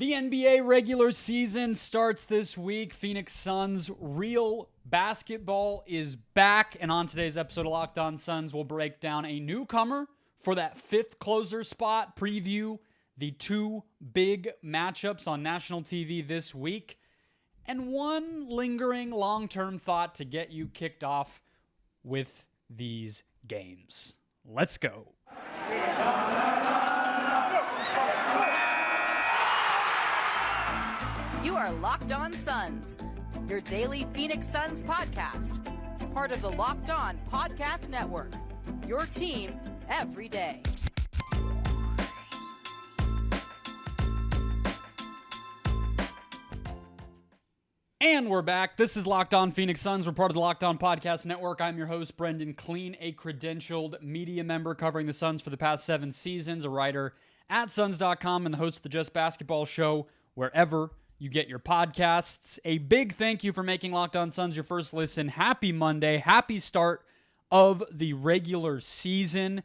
The NBA regular season starts this week. Phoenix Suns real basketball is back. And on today's episode of Locked On Suns, we'll break down a newcomer for that fifth closer spot, preview the two big matchups on national TV this week, and one lingering long-term thought to get you kicked off with these games. Let's go. You are Locked On Suns, your daily Phoenix Suns podcast, part of the Locked On Podcast Network, your team every day. And we're back. This is Locked On Phoenix Suns. We're part of the Locked On Podcast Network. I'm your host, Brendon Kleen, a credentialed media member covering the Suns for the past 7 seasons, a writer at Suns.com, and the host of the Just Basketball Show wherever you get your podcasts. A big thank you for making Locked On Suns your first listen. Happy Monday. Happy start of the regular season.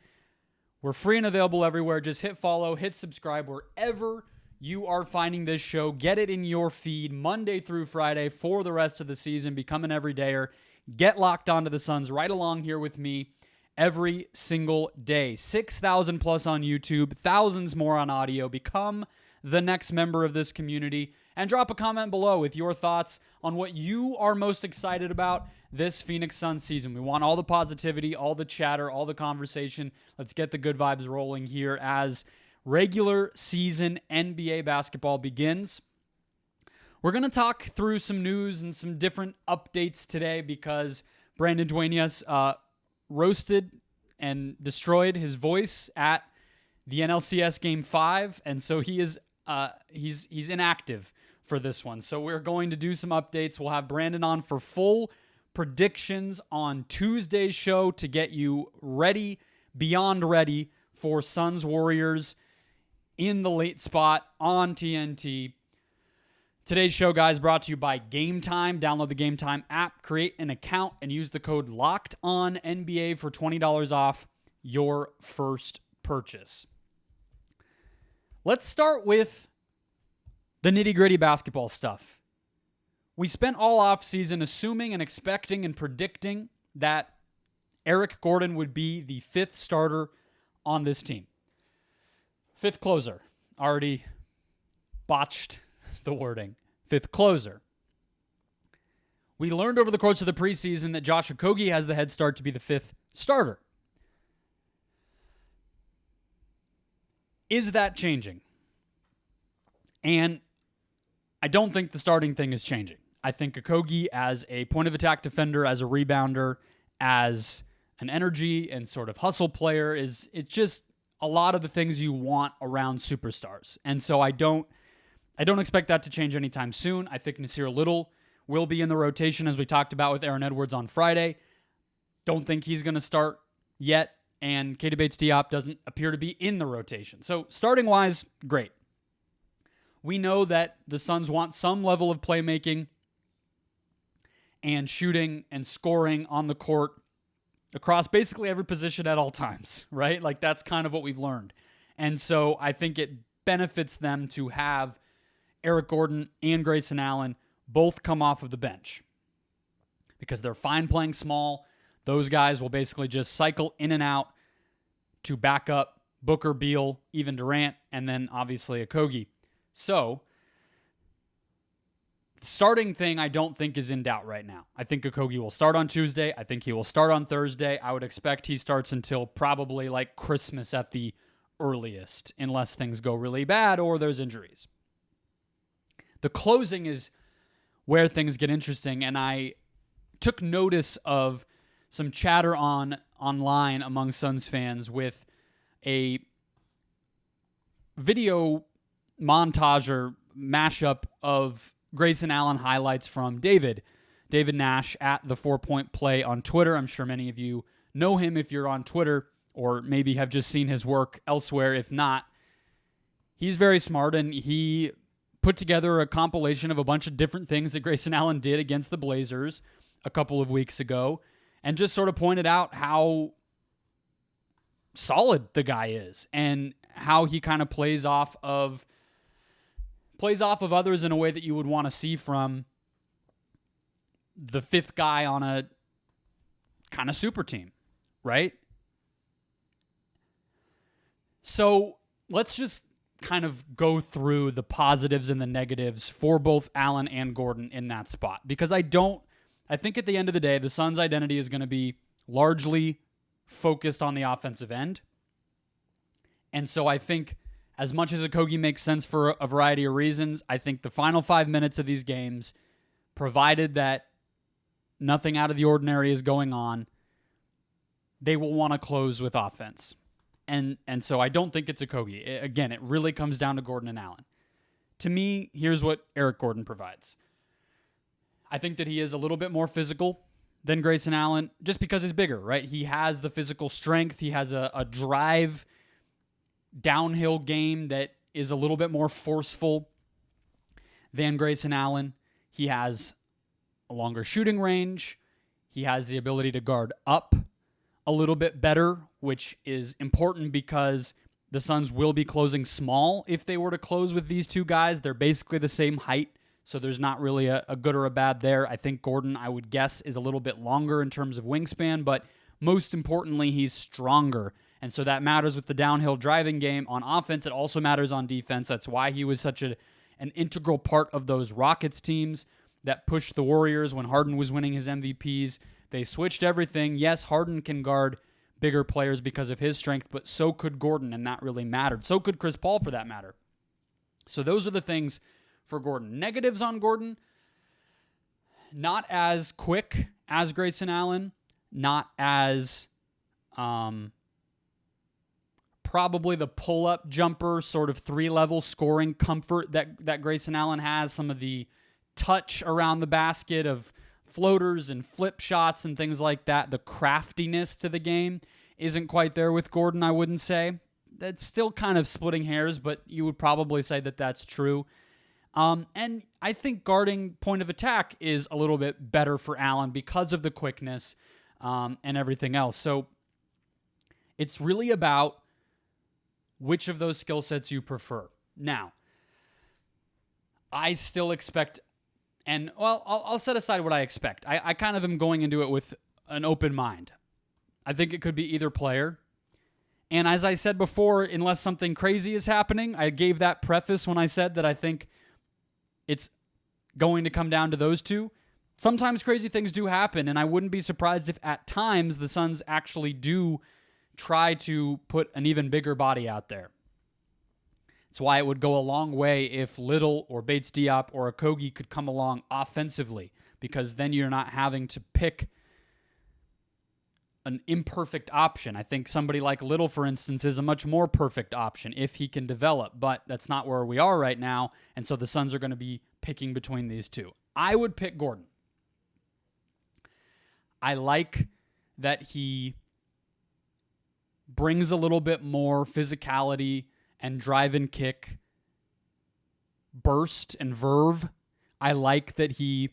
We're free and available everywhere. Just hit follow, hit subscribe wherever you are finding this show. Get it in your feed Monday through Friday for the rest of the season. Become an everydayer. Get locked onto the Suns right along here with me every single day. 6,000 plus on YouTube, thousands more on audio. Become the next member of this community, and drop a comment below with your thoughts on what you are most excited about this Phoenix Suns season. We want all the positivity, all the chatter, all the conversation. Let's get the good vibes rolling here as regular season NBA basketball begins. We're going to talk through some news and some different updates today because Brandon Kleen roasted and destroyed his voice at the NLCS Game 5, and so he is he's inactive for this one. So we're going to do some updates. We'll have Brandon on for full predictions on Tuesday's show to get you ready, beyond ready for Suns Warriors in the late spot on TNT. Today's show, guys, brought to you by Gametime. Download the Gametime app, create an account, and use the code LOCKEDONNBA for $20 off your first purchase. Let's start with the nitty-gritty basketball stuff. We spent all offseason assuming and expecting and predicting that Eric Gordon would be the fifth starter on this team. Fifth closer. Already botched the wording. Fifth closer. We learned over the course of the preseason that Josh Okogie has the head start to be the fifth starter. Is that changing? And I don't think the starting thing is changing. I think Okogie as a point of attack defender, as a rebounder, as an energy and sort of hustle player it's just a lot of the things you want around superstars. And so I don't expect that to change anytime soon. I think Nasir Little will be in the rotation as we talked about with Aaron Edwards on Friday. Don't think he's going to start yet. And Keita Bates-Diop doesn't appear to be in the rotation. So starting-wise, great. We know that the Suns want some level of playmaking and shooting and scoring on the court across basically every position at all times, right? Like that's kind of what we've learned. And so I think it benefits them to have Eric Gordon and Grayson Allen both come off of the bench because they're fine playing small. Those guys will basically just cycle in and out to back up Booker, Beal, even Durant, and then obviously Okogie. So, the starting thing I don't think is in doubt right now. I think Okogie will start on Tuesday. I think he will start on Thursday. I would expect he starts until probably like Christmas at the earliest, unless things go really bad or there's injuries. The closing is where things get interesting, and I took notice of some chatter online among Suns fans with a video montage or mashup of Grayson Allen highlights from David Nash at the 4-Point Play on Twitter. I'm sure many of you know him if you're on Twitter or maybe have just seen his work elsewhere. If not, he's very smart, and he put together a compilation of a bunch of different things that Grayson Allen did against the Blazers a couple of weeks ago and just sort of pointed out how solid the guy is and how he kind of plays off of plays off of others in a way that you would want to see from the fifth guy on a kind of super team, right? So let's just kind of go through the positives and the negatives for both Allen and Gordon in that spot. Because I think at the end of the day, the Suns' identity is going to be largely focused on the offensive end. And so I think as much as Okogie makes sense for a variety of reasons, I think the final 5 minutes of these games, provided that nothing out of the ordinary is going on, they will want to close with offense. And so I don't think it's Okogie. Again, it really comes down to Gordon and Allen. To me, here's what Eric Gordon provides. I think that he is a little bit more physical than Grayson Allen just because he's bigger, right? He has the physical strength. He has a drive downhill game that is a little bit more forceful than Grayson Allen. He has a longer shooting range. He has the ability to guard up a little bit better, which is important because the Suns will be closing small if they were to close with these two guys. They're basically the same height, so there's not really a good or a bad there. I think Gordon, I would guess, is a little bit longer in terms of wingspan, but most importantly, he's stronger. And so that matters with the downhill driving game on offense. It also matters on defense. That's why he was such an integral part of those Rockets teams that pushed the Warriors when Harden was winning his MVPs. They switched everything. Yes, Harden can guard bigger players because of his strength, but so could Gordon, and that really mattered. So could Chris Paul, for that matter. So those are the things for Gordon. Negatives on Gordon, not as quick as Grayson Allen, not as probably the pull-up jumper, sort of three-level scoring comfort that Grayson Allen has, some of the touch around the basket of floaters and flip shots and things like that. The craftiness to the game isn't quite there with Gordon, I wouldn't say. That's still kind of splitting hairs, but you would probably say that that's true. And I think guarding point of attack is a little bit better for Allen because of the quickness and everything else. So it's really about which of those skill sets you prefer. Now, I still expect, and well, I'll set aside what I expect. I kind of am going into it with an open mind. I think it could be either player. And as I said before, unless something crazy is happening, I gave that preface when I said that I think it's going to come down to those two. Sometimes crazy things do happen, and I wouldn't be surprised if at times the Suns actually do try to put an even bigger body out there. That's why it would go a long way if Little or Bates Diop or Okogie could come along offensively, because then you're not having to pick an imperfect option. I think somebody like Little, for instance, is a much more perfect option if he can develop, but that's not where we are right now, and so the Suns are going to be picking between these two. I would pick Gordon. I like that he brings a little bit more physicality and drive and kick, burst and verve. I like that he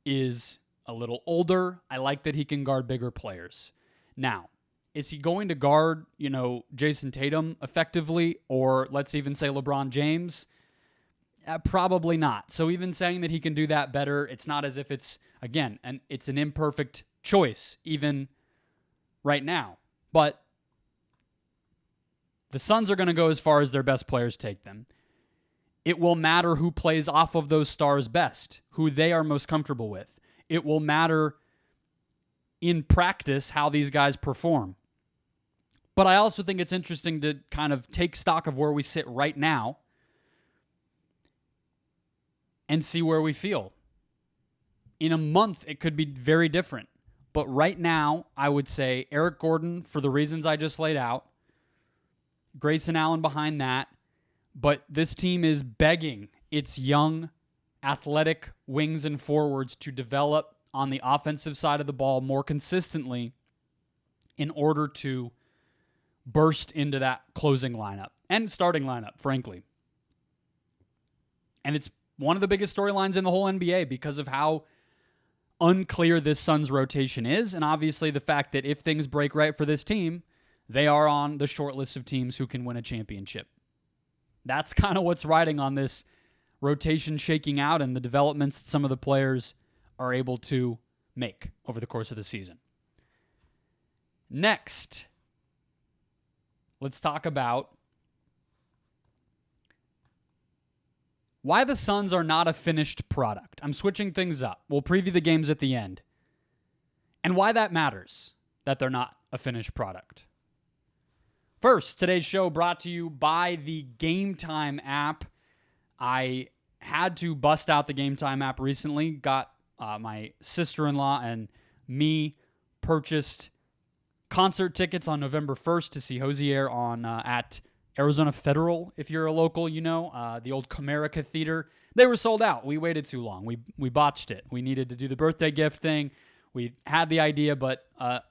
is a little older. I like that he can guard bigger players. Now, is he going to guard, Jason Tatum effectively, or let's even say LeBron James? Probably not. So even saying that he can do that better, it's not as if it's, again, it's an imperfect choice, even right now. But the Suns are going to go as far as their best players take them. It will matter who plays off of those stars best, who they are most comfortable with. It will matter in practice how these guys perform. But I also think it's interesting to kind of take stock of where we sit right now and see where we feel. In a month, it could be very different. But right now, I would say Eric Gordon, for the reasons I just laid out, Grayson Allen behind that, but this team is begging its young, athletic wings and forwards to develop on the offensive side of the ball more consistently in order to burst into that closing lineup and starting lineup, frankly. And it's one of the biggest storylines in the whole NBA because of how unclear this Suns rotation is, and obviously the fact that if things break right for this team, they are on the short list of teams who can win a championship. That's kind of what's riding on this rotation shaking out and the developments that some of the players are able to make over the course of the season. Next, let's talk about why the Suns are not a finished product. I'm switching things up. We'll preview the games at the end. And why that matters, that they're not a finished product. First, today's show brought to you by the Gametime app. I had to bust out the Gametime app recently. Got my sister-in-law and me purchased concert tickets on November 1st to see Hozier on at Arizona Federal. If you're a local, you know, the old Comerica Theater. They were sold out. We waited too long. We botched it. We needed to do the birthday gift thing. We had the idea, but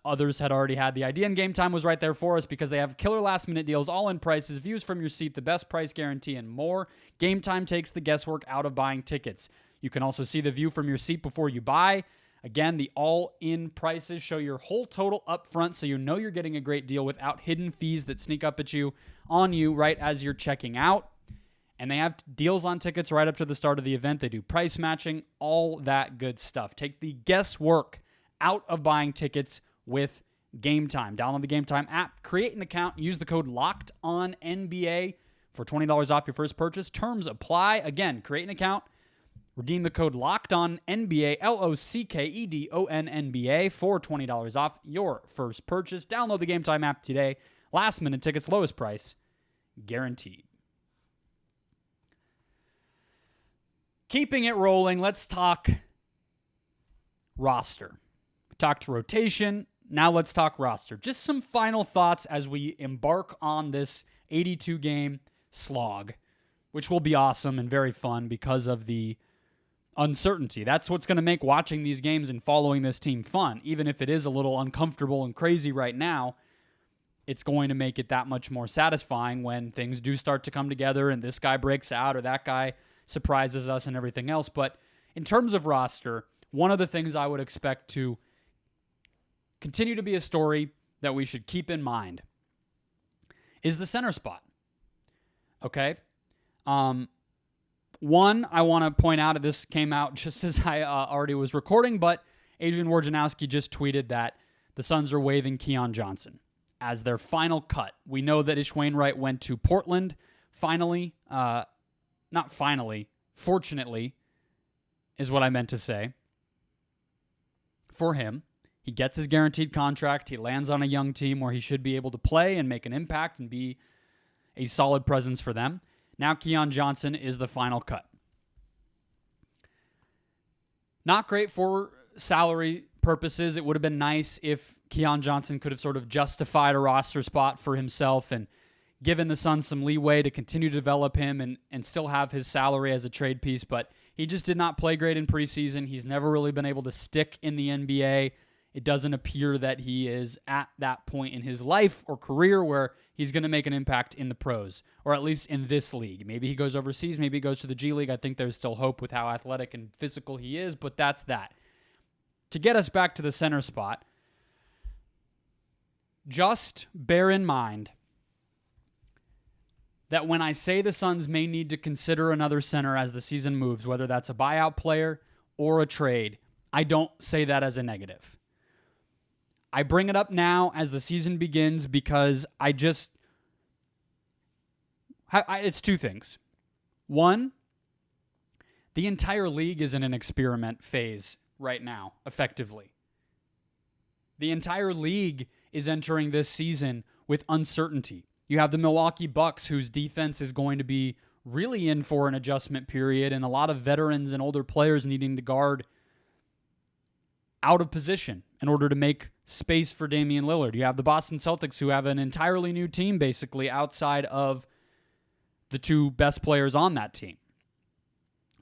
others had already had the idea, and Gametime was right there for us because they have killer last-minute deals, all-in prices, views from your seat, the best price guarantee, and more. Gametime takes the guesswork out of buying tickets. You can also see the view from your seat before you buy. Again, the all-in prices show your whole total up front, so you know you're getting a great deal without hidden fees that sneak up at you on you right as you're checking out. And they have deals on tickets right up to the start of the event. They do price matching, all that good stuff. Take the guesswork out of buying tickets with Gametime. Download the Gametime app, create an account, use the code LOCKEDONNBA for $20 off your first purchase. Terms apply. Again, create an account, redeem the code LOCKEDONNBA, LOCKEDONNBA for $20 off your first purchase. Download the Gametime app today. Last minute tickets, lowest price, guaranteed. Keeping it rolling, let's talk roster. Talked rotation. Now let's talk roster. Just some final thoughts as we embark on this 82-game slog, which will be awesome and very fun because of the uncertainty. That's what's going to make watching these games and following this team fun. Even if it is a little uncomfortable and crazy right now, it's going to make it that much more satisfying when things do start to come together and this guy breaks out or that guy surprises us and everything else. But in terms of roster, one of the things I would expect to continue to be a story that we should keep in mind is the center spot. Okay? One, I want to point out, this came out just as I already was recording, but Adrian Wojnarowski just tweeted that the Suns are waiving Keon Johnson as their final cut. We know that Ish Wainwright went to Portland finally. Not finally. Fortunately, is what I meant to say. For him, he gets his guaranteed contract. He lands on a young team where he should be able to play and make an impact and be a solid presence for them. Now Keon Johnson is the final cut. Not great for salary purposes. It would have been nice if Keon Johnson could have sort of justified a roster spot for himself and given the Suns some leeway to continue to develop him and still have his salary as a trade piece, but he just did not play great in preseason. He's never really been able to stick in the NBA. It doesn't appear that he is at that point in his life or career where he's going to make an impact in the pros, or at least in this league. Maybe he goes overseas, maybe he goes to the G League. I think there's still hope with how athletic and physical he is, but that's that. To get us back to the center spot, just bear in mind that when I say the Suns may need to consider another center as the season moves, whether that's a buyout player or a trade, I don't say that as a negative. I bring it up now as the season begins because it's two things. One, the entire league is in an experiment phase right now, effectively. The entire league is entering this season with uncertainty. You have the Milwaukee Bucks, whose defense is going to be really in for an adjustment period, and a lot of veterans and older players needing to guard out of position in order to make space for Damian Lillard. You have the Boston Celtics, who have an entirely new team, basically, outside of the two best players on that team.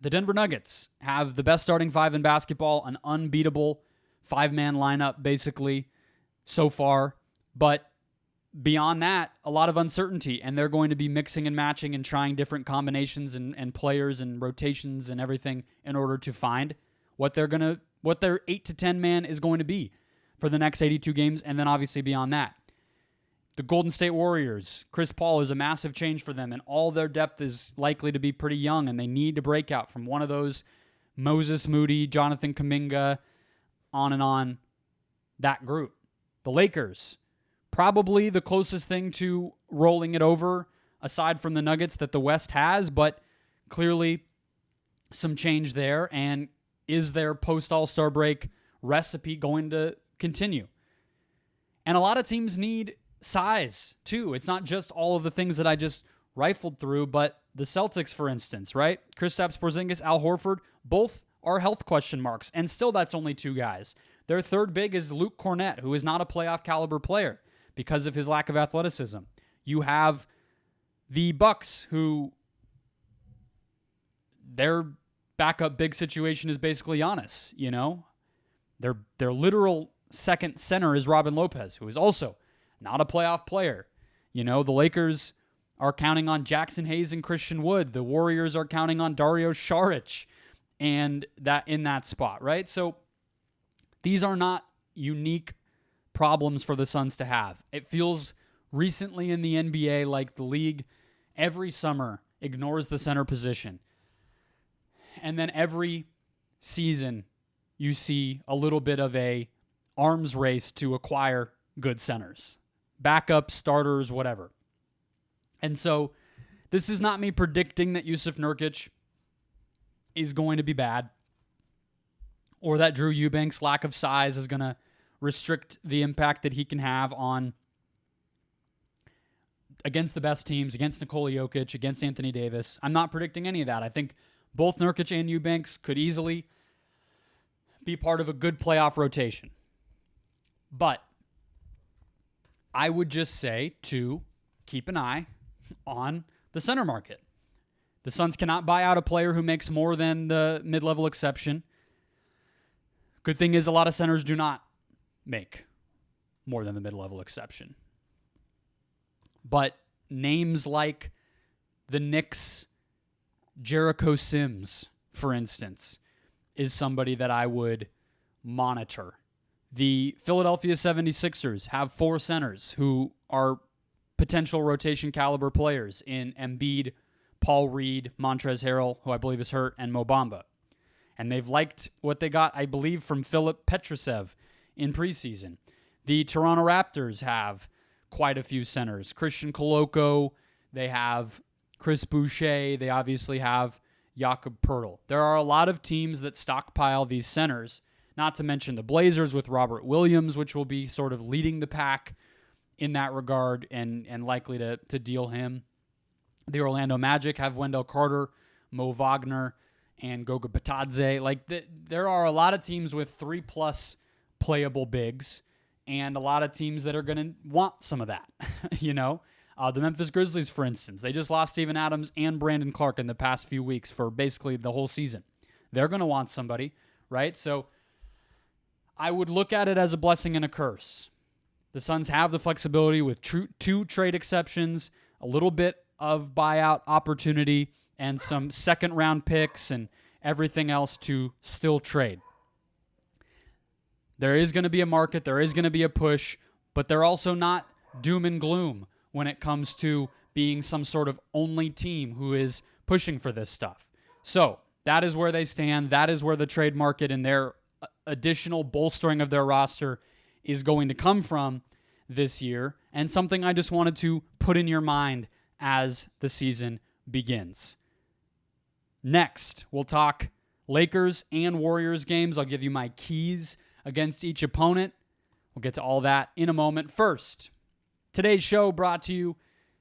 The Denver Nuggets have the best starting five in basketball, an unbeatable five-man lineup, basically, so far. But beyond that, a lot of uncertainty, and they're going to be mixing and matching and trying different combinations and players and rotations and everything in order to find what their 8 to 10 man is going to be for the next 82 games, and then obviously beyond that. The Golden State Warriors, Chris Paul is a massive change for them, and all their depth is likely to be pretty young, and they need to break out from one of those Moses Moody, Jonathan Kuminga, on, that group. The Lakers, probably the closest thing to rolling it over, aside from the Nuggets, that the West has, but clearly some change there. And is their post-All-Star break recipe going to continue? And a lot of teams need size, too. It's not just all of the things that I just rifled through, but the Celtics, for instance, right? Kristaps Porzingis, Al Horford, both are health question marks, and still that's only 2 guys. Their third big is Luke Cornett, who is not a playoff caliber player because of his lack of athleticism. You have the Bucks, who their backup big situation is basically Giannis, you know? Their literal second center is Robin Lopez, who is also not a playoff player. You know, the Lakers are counting on Jackson Hayes and Christian Wood. The Warriors are counting on Dario Saric and that in that spot, right? So these are not unique problems for the Suns to have. It feels recently in the NBA like the league every summer ignores the center position. And then every season you see a little bit of a arms race to acquire good centers. Backups, starters, whatever. And so this is not me predicting that Yusuf Nurkic is going to be bad or that Drew Eubanks' lack of size is going to restrict the impact that he can have on against the best teams, against Nikola Jokic, against Anthony Davis. I'm not predicting any of that. I think both Nurkic and Eubanks could easily be part of a good playoff rotation. But I would just say to keep an eye on the center market. The Suns cannot buy out a player who makes more than the mid-level exception. Good thing is a lot of centers do not make more than the mid-level exception. But names like the Knicks' Jericho Sims, for instance, is somebody that I would monitor. The Philadelphia 76ers have 4 centers who are potential rotation caliber players in Embiid, Paul Reed, Montrezl Harrell, who I believe is hurt, and Mo Bamba. And they've liked what they got, I believe, from Filip Petrusev in preseason. The Toronto Raptors have quite a few centers. Christian Koloko, they have Chris Boucher, they obviously have Jakob Poeltl. There are a lot of teams that stockpile these centers, not to mention the Blazers with Robert Williams, which will be sort of leading the pack in that regard and likely to deal him. The Orlando Magic have Wendell Carter, Mo Wagner, and Goga Bitadze. There are a lot of teams with 3+ playable bigs and a lot of teams that are going to want some of that, you know? The Memphis Grizzlies, for instance, they just lost Steven Adams and Brandon Clark in the past few weeks for basically the whole season. They're going to want somebody, right? So I would look at it as a blessing and a curse. The Suns have the flexibility with 2 trade exceptions, a little bit of buyout opportunity, and some second-round picks and everything else to still trade. There is going to be a market, there is going to be a push, but they're also not doom and gloom when it comes to being some sort of only team who is pushing for this stuff. So that is where they stand. That is where the trade market and their additional bolstering of their roster is going to come from this year, and something I just wanted to put in your mind as the season begins. Next, we'll talk Lakers and Warriors games. I'll give you my keys against each opponent. We'll get to all that in a moment. First, today's show brought to you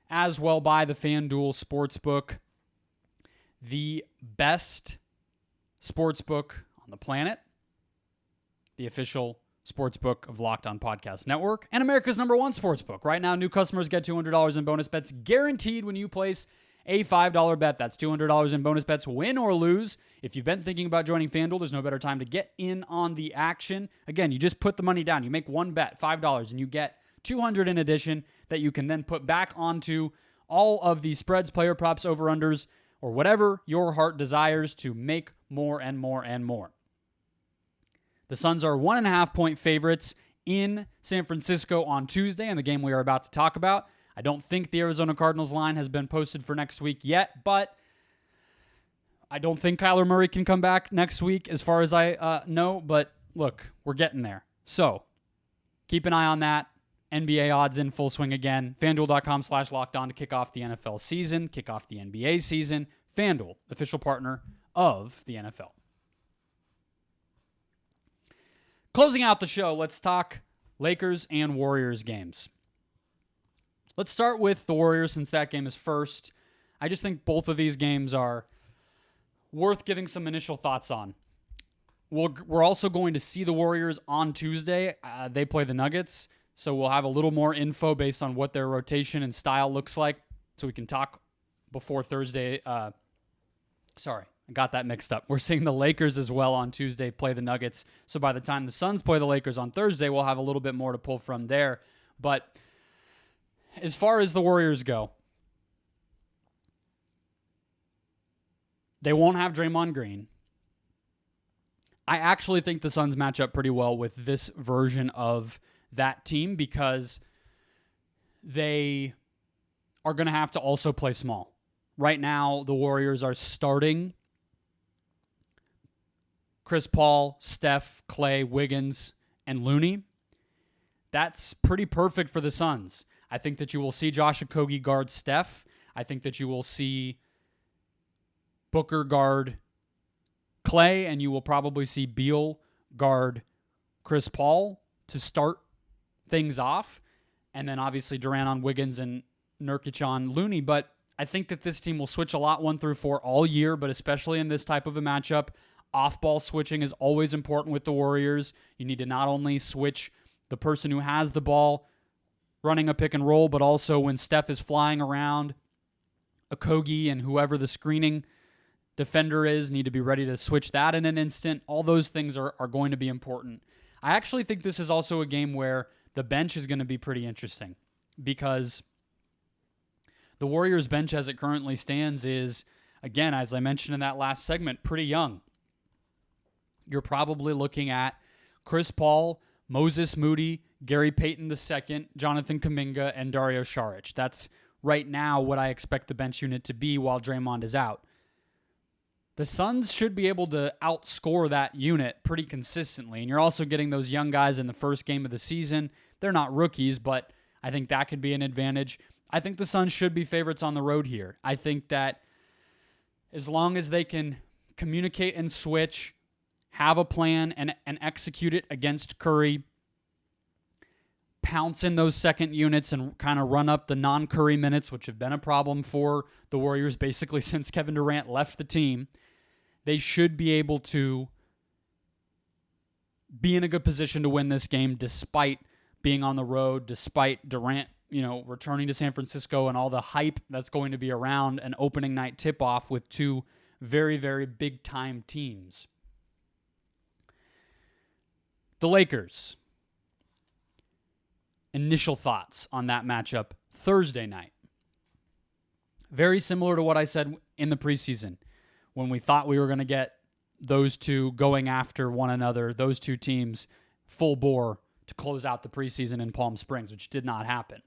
as well by the FanDuel Sportsbook, the best sportsbook on the planet, the official sportsbook of Locked On Podcast Network, and America's #1 sportsbook. Right now, new customers get $200 in bonus bets guaranteed when you place a $5 bet. That's $200 in bonus bets, win or lose. If you've been thinking about joining FanDuel, there's no better time to get in on the action. Again, you just put the money down. You make one bet, $5, and you get $200 in addition that you can then put back onto all of the spreads, player props, over-unders, or whatever your heart desires to make more and more and more. The Suns are 1.5-point favorites in San Francisco on Tuesday in the game we are about to talk about. I don't think the Arizona Cardinals line has been posted for next week yet, but I don't think Kyler Murray can come back next week as far as I know. But look, we're getting there. So keep an eye on that. NBA odds in full swing again. FanDuel.com/lockedon to kick off the NFL season, kick off the NBA season. FanDuel, official partner of the NFL. Closing out the show, let's talk Lakers and Warriors games. Let's start with the Warriors since that game is first. I just think both of these games are worth giving some initial thoughts on. We're also going to see the Warriors on Tuesday. They play the Nuggets, so we'll have a little more info based on what their rotation and style looks like, so we can talk before Thursday. Sorry, I got that mixed up. We're seeing the Lakers as well on Tuesday play the Nuggets, so by the time the Suns play the Lakers on Thursday, we'll have a little bit more to pull from there. But as far as the Warriors go, they won't have Draymond Green. I actually think the Suns match up pretty well with this version of that team because they are going to have to also play small. Right now, the Warriors are starting Chris Paul, Steph, Clay, Wiggins, and Looney. That's pretty perfect for the Suns. I think that you will see Josh Okogie guard Steph. I think that you will see Booker guard Clay, and you will probably see Beal guard Chris Paul to start things off. And then obviously Durant on Wiggins and Nurkic on Looney. But I think that this team will switch a lot 1 through 4 all year, but especially in this type of a matchup, off-ball switching is always important with the Warriors. You need to not only switch the person who has the ball running a pick and roll, but also when Steph is flying around, Okogie and whoever the screening defender is need to be ready to switch that in an instant. All those things are going to be important. I actually think this is also a game where the bench is going to be pretty interesting because the Warriors bench as it currently stands is, again, as I mentioned in that last segment, pretty young. You're probably looking at Chris Paul, Moses Moody, Gary Payton II, Jonathan Kuminga, and Dario Saric. That's right now what I expect the bench unit to be while Draymond is out. The Suns should be able to outscore that unit pretty consistently, and you're also getting those young guys in the first game of the season. They're not rookies, but I think that could be an advantage. I think the Suns should be favorites on the road here. I think that as long as they can communicate and switch, have a plan and execute it against Curry, pounce in those second units and kind of run up the non-Curry minutes, which have been a problem for the Warriors basically since Kevin Durant left the team, they should be able to be in a good position to win this game despite being on the road, despite Durant, returning to San Francisco and all the hype that's going to be around an opening night tip-off with two very, very big-time teams. The Lakers. Initial thoughts on that matchup Thursday night. Very similar to what I said in the preseason when we thought we were going to get those two going after one another, those two teams full bore to close out the preseason in Palm Springs, which did not happen.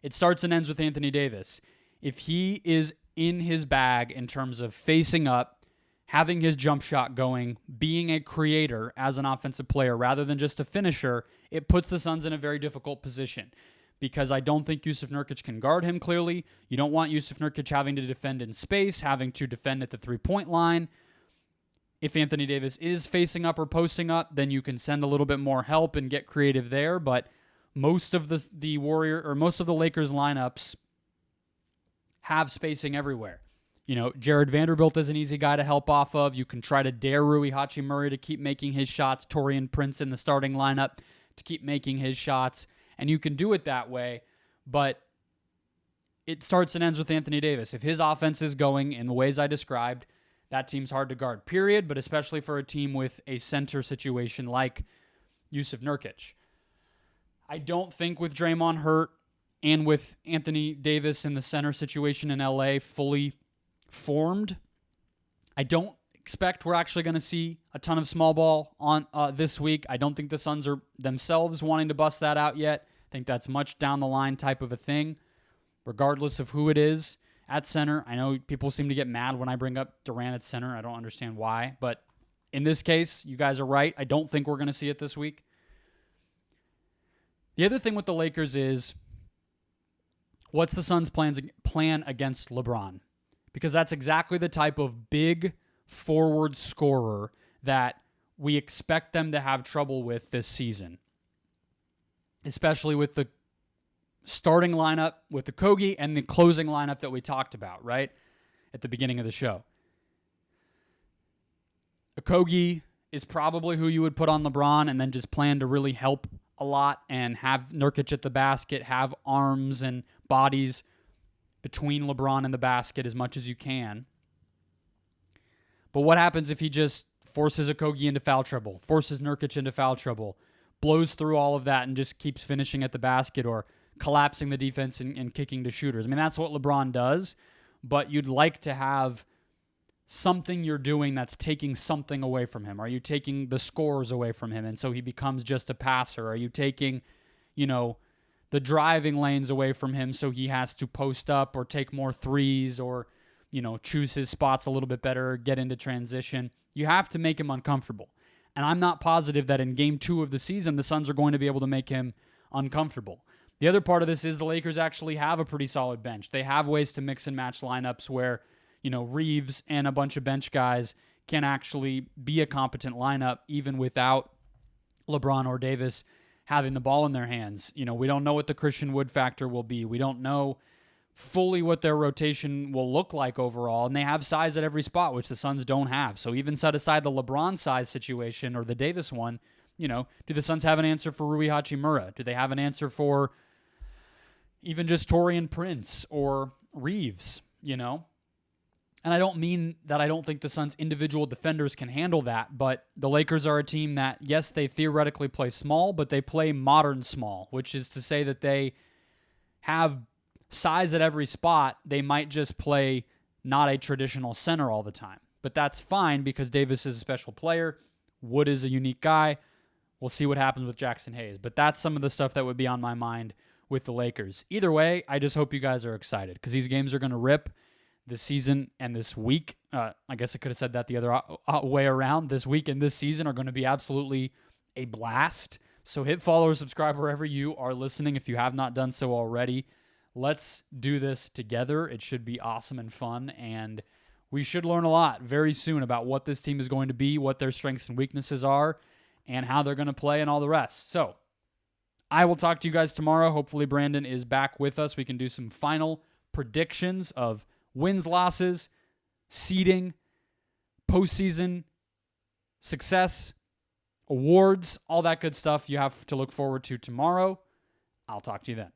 It starts and ends with Anthony Davis. If he is in his bag in terms of facing up, having his jump shot going, being a creator as an offensive player rather than just a finisher, it puts the Suns in a very difficult position because I don't think Jusuf Nurkic can guard him clearly. You don't want Jusuf Nurkic having to defend in space, having to defend at the three-point line. If Anthony Davis is facing up or posting up, then you can send a little bit more help and get creative there, but most of the Lakers lineups have spacing everywhere. Jared Vanderbilt is an easy guy to help off of. You can try to dare Rui Hachimura to keep making his shots. Taurean Prince in the starting lineup to keep making his shots. And you can do it that way, but it starts and ends with Anthony Davis. If his offense is going in the ways I described, that team's hard to guard, period, but especially for a team with a center situation like Jusuf Nurkic. I don't think with Draymond hurt and with Anthony Davis in the center situation in LA fully formed, I don't expect we're actually going to see a ton of small ball on this week. I don't think the Suns are themselves wanting to bust that out yet. I think that's much down the line type of a thing, regardless of who it is at center. I know people seem to get mad when I bring up Durant at center. I don't understand why, but in this case, you guys are right. I don't think we're going to see it this week. The other thing with the Lakers is, what's the Suns' plan against LeBron? Because that's exactly the type of big forward scorer that we expect them to have trouble with this season, especially with the starting lineup with the Kogi and the closing lineup that we talked about, right, at the beginning of the show. Kogi is probably who you would put on LeBron and then just plan to really help a lot and have Nurkic at the basket, have arms and bodies between LeBron and the basket as much as you can. But what happens if he just forces Kogi into foul trouble, forces Nurkic into foul trouble, blows through all of that and just keeps finishing at the basket or collapsing the defense and kicking to shooters? I mean, that's what LeBron does, but you'd like to have something you're doing that's taking something away from him. Are you taking the scores away from him and so he becomes just a passer? Are you taking, the driving lanes away from him so he has to post up or take more threes or, choose his spots a little bit better, get into transition? You have to make him uncomfortable. And I'm not positive that in game 2 of the season, the Suns are going to be able to make him uncomfortable. The other part of this is the Lakers actually have a pretty solid bench. They have ways to mix and match lineups where, Reeves and a bunch of bench guys can actually be a competent lineup even without LeBron or Davis having the ball in their hands. We don't know what the Christian Wood factor will be. We don't know fully what their rotation will look like overall, and they have size at every spot, which the Suns don't have. So even set aside the LeBron size situation or the Davis one, do the Suns have an answer for Rui Hachimura? Do they have an answer for even just Taurean Prince or Reeves, And I don't mean that I don't think the Suns' individual defenders can handle that, but the Lakers are a team that, yes, they theoretically play small, but they play modern small, which is to say that they have size at every spot. They might just play not a traditional center all the time. But that's fine because Davis is a special player. Wood is a unique guy. We'll see what happens with Jackson Hayes. But that's some of the stuff that would be on my mind with the Lakers. Either way, I just hope you guys are excited because these games are going to rip this season and this week. I guess I could have said that the other way around. This week and this season are going to be absolutely a blast. So hit follow or subscribe wherever you are listening if you have not done so already. Let's do this together. It should be awesome and fun, and we should learn a lot very soon about what this team is going to be, what their strengths and weaknesses are, and how they're going to play and all the rest. So I will talk to you guys tomorrow. Hopefully Brandon is back with us. We can do some final predictions of wins, losses, seeding, postseason success, awards, all that good stuff you have to look forward to tomorrow. I'll talk to you then.